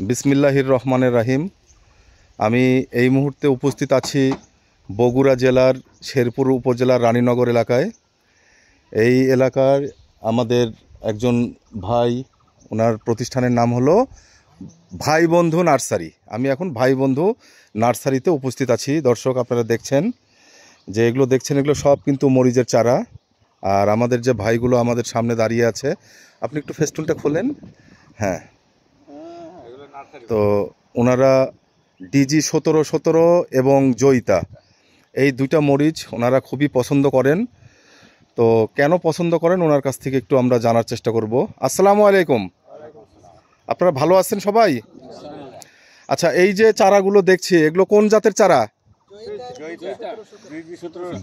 বিসমিল্লাহির রহমানির রহিম। আমি এই মুহূর্তে উপস্থিত আছি বগুড়া জেলার শেরপুর উপজেলার রানীনগর এলাকায়। এই এলাকার আমাদের একজন ভাই, ওনার প্রতিষ্ঠানের নাম হলো ভাই বন্ধু নার্সারি। আমি এখন ভাই বন্ধু নার্সারিতে উপস্থিত আছি। দর্শক, আপনারা দেখছেন যে এগুলো সব কিন্তু মরিচের চারা। আর আমাদের যে ভাইগুলো আমাদের সামনে দাঁড়িয়ে আছে, আপনি একটু ফেস্টুনটা খোলেন। হ্যাঁ, তো ওনারা ডিজি 1717 এবং জয়িতা, এই দুইটা মরিচ ওনারা খুবই পছন্দ করেন। তো কেন পছন্দ করেন ওনার কাছ থেকে একটু আমরা জানার চেষ্টা করব। আসসালামু আলাইকুম, আপনারা ভালো আছেন সবাই? আচ্ছা, এই যে চারাগুলো দেখছি, এগুলো কোন জাতের চারা?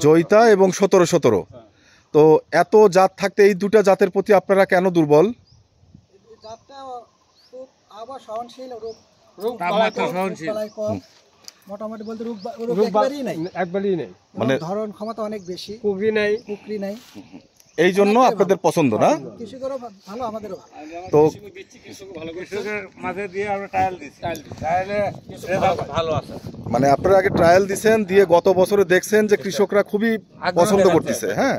জয়িতা এবং 1717। তো এত জাত থাকতে এই দুটা জাতের প্রতি আপনারা কেন দুর্বল? মোটামুটি বলতে রোগ একবারই নাই, মানে ধরন ক্ষমতা অনেক বেশি, কুকরি নাই, এই জন্য আপনাদের পছন্দ না? কৃষকেরও ভালো, আমাদেরও ভালো। তো মানে আপনারা আগে ট্রায়াল দিচ্ছেন, দিয়ে গত বছরে দেখছেন যে কৃষকরা খুবই পছন্দ করতেছে। হ্যাঁ,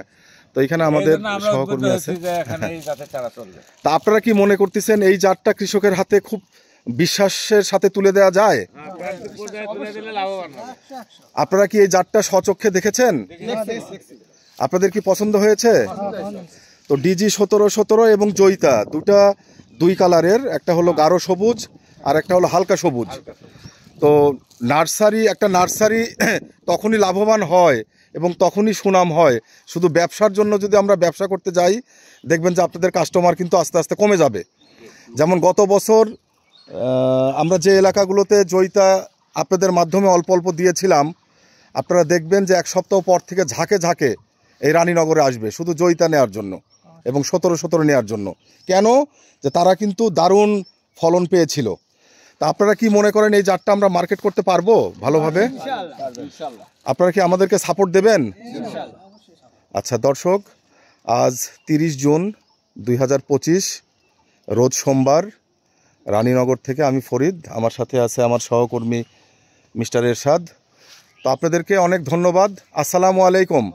তো এখানে আমাদের সহকর্মী আছে। তা আপনারা কি মনে করতেছেন এই জাতটা কৃষকের হাতে খুব বিশ্বাসের সাথে তুলে দেওয়া যায়? আপনারা কি এই জাতটা স্বচক্ষে দেখেছেন? আপনাদের কি পছন্দ হয়েছে? তো ডিজি 1717 এবং জয়িতা দুই কালারের, একটা হলো গাঢ় সবুজ আর একটা হলো হালকা সবুজ। তো একটা নার্সারি তখনই লাভবান হয় এবং তখনই সুনাম হয়। শুধু ব্যবসার জন্য যদি আমরা ব্যবসা করতে যাই, দেখবেন যে আপনাদের কাস্টমার কিন্তু আস্তে আস্তে কমে যাবে। যেমন গত বছর আমরা যে এলাকাগুলোতে জয়িতা আপনাদের মাধ্যমে অল্প অল্প দিয়েছিলাম, আপনারা দেখবেন যে এক সপ্তাহ পর থেকে ঝাঁকে ঝাঁকে এই রানীনগরে আসবে শুধু জয়িতা নেওয়ার জন্য এবং 1717 নেওয়ার জন্য। কেন? যে তারা কিন্তু দারুণ ফলন পেয়েছিল। তা আপনারা কি মনে করেন এই জাতটা আমরা মার্কেট করতে পারবো ভালোভাবে? আপনারা কি আমাদেরকে সাপোর্ট দেবেন? আচ্ছা দর্শক, আজ 30 জুন 2025, রোজ সোমবার। রানীনগর থেকে আমি ফরিদ, আমার সাথে আছে আমার সহকর্মী মিস্টার এরশাদ। তো আপনাদেরকে অনেক ধন্যবাদ। আসসালামু আলাইকুম।